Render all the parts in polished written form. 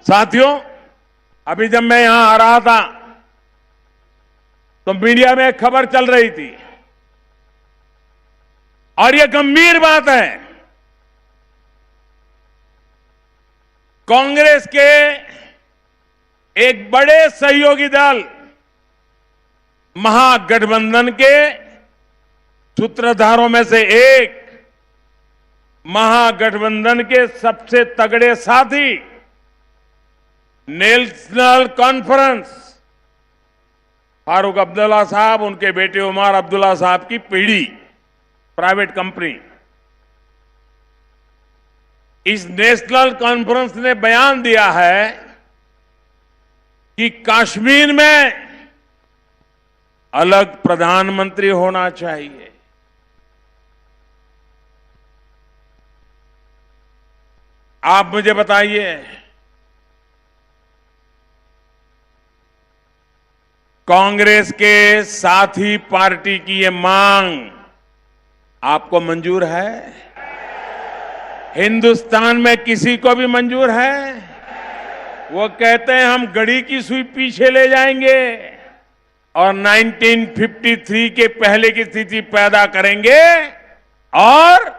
साथियों, अभी जब मैं यहां आ रहा था तो मीडिया में एक खबर चल रही थी और यह गंभीर बात है। कांग्रेस के एक बड़े सहयोगी दल महागठबंधन के सूत्रधारों में से एक, महागठबंधन के सबसे तगड़े साथी नेशनल कॉन्फ्रेंस फारूक अब्दुल्ला साहब, उनके बेटे उमर अब्दुल्ला साहब की पीढ़ी प्राइवेट कंपनी, इस नेशनल कॉन्फ्रेंस ने बयान दिया है कि कश्मीर में अलग प्रधानमंत्री होना चाहिए। आप मुझे बताइए, कांग्रेस के साथी पार्टी की ये मांग आपको मंजूर है? हिंदुस्तान में किसी को भी मंजूर है? वो कहते हैं हम घड़ी की सुई पीछे ले जाएंगे और 1953 के पहले की स्थिति पैदा करेंगे और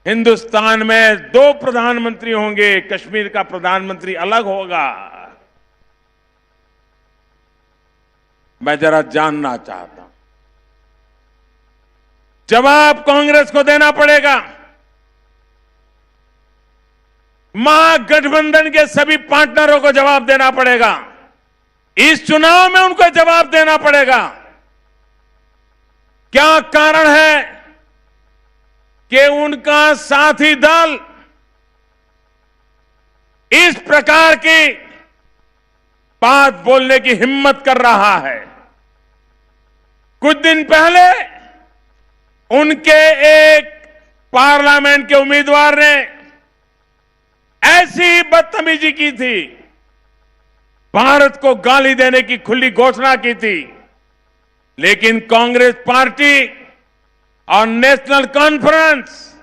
हिंदुस्तान में 2 प्रधानमंत्री होंगे, कश्मीर का प्रधानमंत्री अलग होगा। मैं जरा जानना चाहता हूं, जवाब कांग्रेस को देना पड़ेगा, महागठबंधन के सभी पार्टनरों को जवाब देना पड़ेगा, इस चुनाव में उनको जवाब देना पड़ेगा। क्या कारण है कि उनका साथी दल इस प्रकार की बात बोलने की हिम्मत कर रहा है? कुछ दिन पहले उनके एक पार्लियामेंट के उम्मीदवार ने ऐसी बदतमीजी की थी, भारत को गाली देने की खुली घोषणा की थी, लेकिन कांग्रेस पार्टी और नेशनल कॉन्फ्रेंस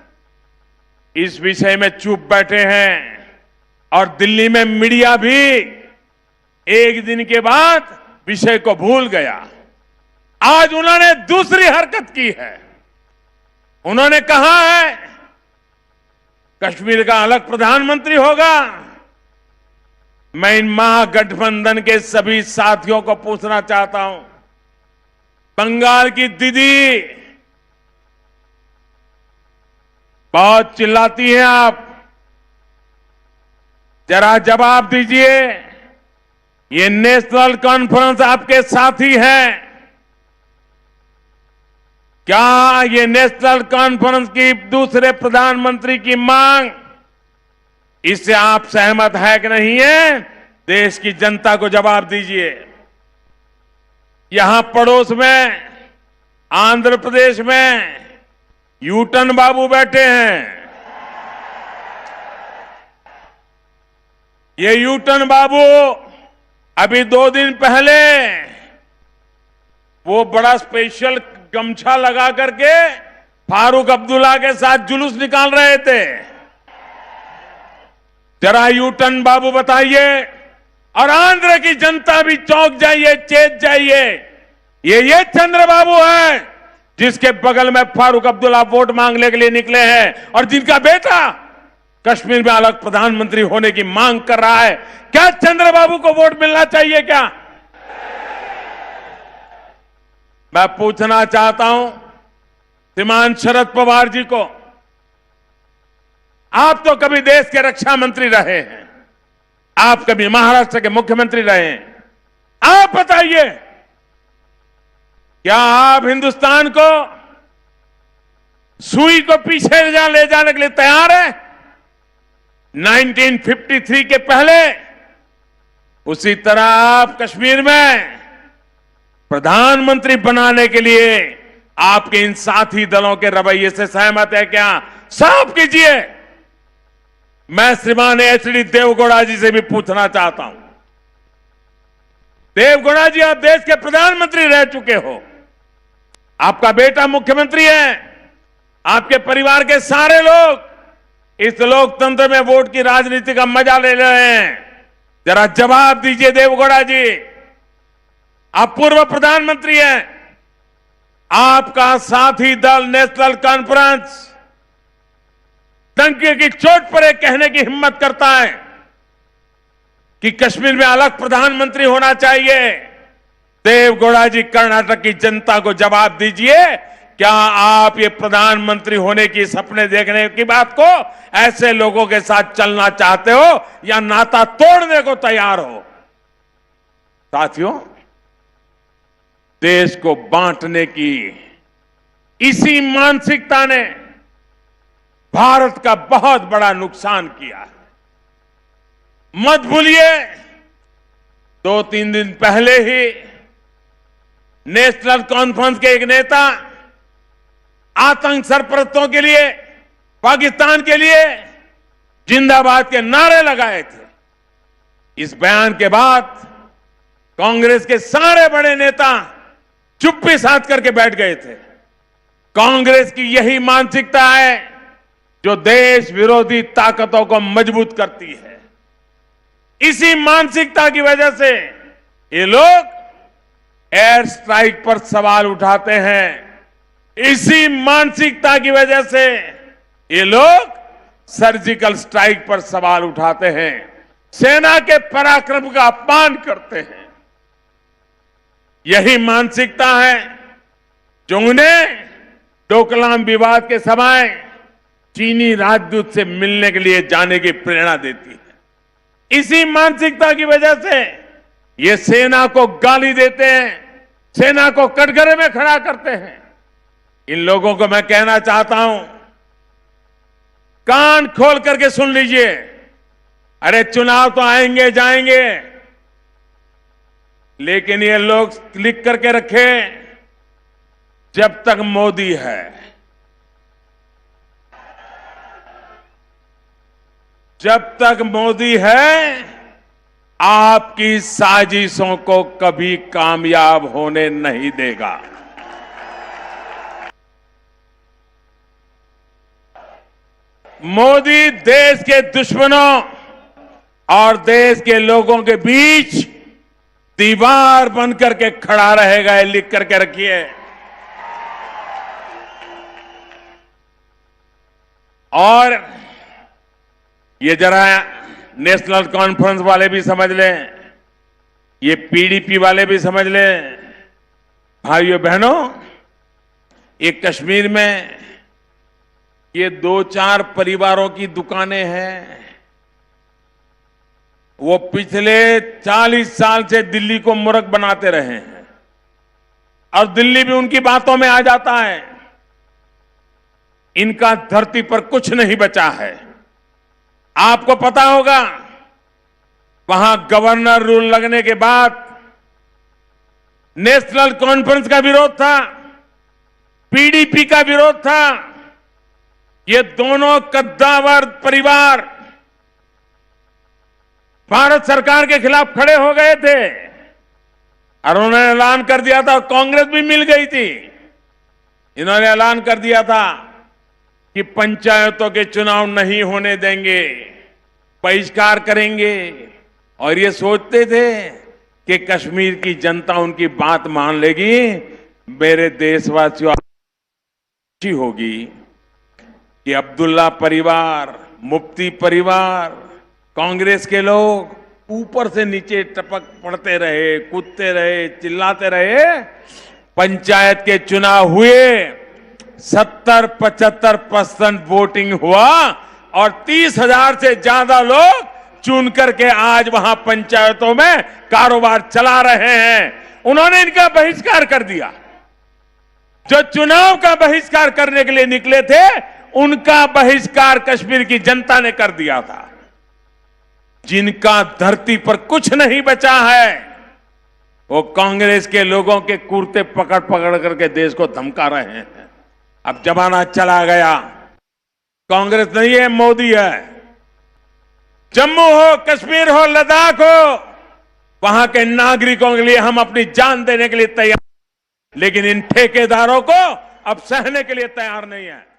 इस विषय में चुप बैठे हैं और दिल्ली में मीडिया भी एक दिन के बाद विषय को भूल गया। आज उन्होंने दूसरी हरकत की है। उन्होंने कहा है कश्मीर का अलग प्रधानमंत्री होगा। मैं इन महागठबंधन के सभी साथियों को पूछना चाहता हूं, बंगाल की दीदी, बहुत चिल्लाती हैं आप, जरा जवाब दीजिए। ये नेशनल कॉन्फ्रेंस आपके साथी हैं, क्या ये नेशनल कॉन्फ्रेंस की दूसरे प्रधानमंत्री की मांग, इससे आप सहमत है कि नहीं है? देश की जनता को जवाब दीजिए। यहां पड़ोस में आंध्र प्रदेश में यूटन बाबू बैठे हैं। ये यूटन बाबू अभी 2 दिन पहले वो बड़ा स्पेशल गमछा लगा करके फारूक अब्दुल्ला के साथ जुलूस निकाल रहे थे। जरा यूटन बाबू बताइए, और आंध्र की जनता भी चौंक जाइए, चेत जाइए, ये चंद्रबाबू है जिसके बगल में फारूक अब्दुल्ला वोट मांगने के लिए निकले हैं और जिनका बेटा कश्मीर में अलग प्रधानमंत्री होने की मांग कर रहा है। क्या चंद्रबाबू को वोट मिलना चाहिए क्या? मैं पूछना चाहता हूं श्रीमान शरद पवार जी को, आप तो कभी देश के रक्षा मंत्री रहे हैं, आप कभी महाराष्ट्र के मुख्यमंत्री रहे हैं, आप बताइए, क्या आप हिंदुस्तान को सुई को पीछे ले जाने के लिए तैयार है? 1953 के पहले उसी तरह आप कश्मीर में प्रधानमंत्री बनाने के लिए आपके इन साथी दलों के रवैये से सहमत है क्या? साफ कीजिए। मैं श्रीमान एचडी देवगौड़ा जी से भी पूछना चाहता हूं, देवगौड़ा जी, आप देश के प्रधानमंत्री रह चुके हो, आपका बेटा मुख्यमंत्री है, आपके परिवार के सारे लोग इस लोकतंत्र में वोट की राजनीति का मजा ले रहे हैं। जरा जवाब दीजिए देवगौड़ा जी, आप पूर्व प्रधानमंत्री हैं, आपका साथी दल नेशनल कॉन्फ्रेंस डंके की चोट पर एक कहने की हिम्मत करता है कि कश्मीर में अलग प्रधानमंत्री होना चाहिए। देवगौड़ा जी, कर्नाटक की जनता को जवाब दीजिए, क्या आप ये प्रधानमंत्री होने की सपने देखने की बात को ऐसे लोगों के साथ चलना चाहते हो या नाता तोड़ने को तैयार हो? साथियों, देश को बांटने की इसी मानसिकता ने भारत का बहुत बड़ा नुकसान किया है। मत भूलिए, 2-3 दिन पहले ही नेशनल कॉन्फ्रेंस के एक नेता आतंक सरपरस्तों के लिए, पाकिस्तान के लिए जिंदाबाद के नारे लगाए थे। इस बयान के बाद कांग्रेस के सारे बड़े नेता चुप्पी साध करके बैठ गए थे। कांग्रेस की यही मानसिकता है जो देश विरोधी ताकतों को मजबूत करती है। इसी मानसिकता की वजह से ये लोग एयर स्ट्राइक पर सवाल उठाते हैं। इसी मानसिकता की वजह से ये लोग सर्जिकल स्ट्राइक पर सवाल उठाते हैं, सेना के पराक्रम का अपमान करते हैं। यही मानसिकता है जो उन्हें डोकलाम विवाद के समय चीनी राजदूत से मिलने के लिए जाने की प्रेरणा देती है। इसी मानसिकता की वजह से ये सेना को गाली देते हैं, सेना को कटघरे में खड़ा करते हैं। इन लोगों को मैं कहना चाहता हूं, कान खोल करके सुन लीजिए। अरे चुनाव तो आएंगे जाएंगे, लेकिन ये लोग लिख करके रखे, जब तक मोदी है, जब तक मोदी है, आपकी साजिशों को कभी कामयाब होने नहीं देगा। मोदी देश के दुश्मनों और देश के लोगों के बीच दीवार बनकर के खड़ा रहेगा, ये लिख करके रखिए। और ये जरा नेशनल कॉन्फ्रेंस वाले भी समझ लें, ये पीडीपी वाले भी समझ लें। भाइयों बहनों, ये कश्मीर में ये 2-4 परिवारों की दुकानें हैं। वो पिछले 40 साल से दिल्ली को मूर्ख बनाते रहे हैं और दिल्ली भी उनकी बातों में आ जाता है। इनका धरती पर कुछ नहीं बचा है। आपको पता होगा, वहां गवर्नर रूल लगने के बाद नेशनल कॉन्फ्रेंस का विरोध था, पीडीपी का विरोध था। ये दोनों कद्दावर परिवार भारत सरकार के खिलाफ खड़े हो गए थे और उन्होंने ऐलान कर दिया था, कांग्रेस भी मिल गई थी। इन्होंने ऐलान कर दिया था कि पंचायतों के चुनाव नहीं होने देंगे, बहिष्कार करेंगे। और ये सोचते थे कि कश्मीर की जनता उनकी बात मान लेगी। मेरे देशवासियों, अच्छी होगी कि अब्दुल्ला परिवार, मुफ्ती परिवार, कांग्रेस के लोग ऊपर से नीचे टपक पड़ते रहे, कूदते रहे, चिल्लाते रहे। पंचायत के चुनाव हुए, 70-75% वोटिंग हुआ और 30,000 से ज्यादा लोग चुन करके आज वहां पंचायतों में कारोबार चला रहे हैं। उन्होंने इनका बहिष्कार कर दिया। जो चुनाव का बहिष्कार करने के लिए निकले थे, उनका बहिष्कार कश्मीर की जनता ने कर दिया था। जिनका धरती पर कुछ नहीं बचा है, वो कांग्रेस के लोगों के कुर्ते पकड़ पकड़ करके देश को धमका रहे हैं। अब जमाना चला गया, कांग्रेस नहीं है, मोदी है। जम्मू हो, कश्मीर हो, लद्दाख हो, वहां के नागरिकों के लिए हम अपनी जान देने के लिए तैयार, लेकिन इन ठेकेदारों को अब सहने के लिए तैयार नहीं है।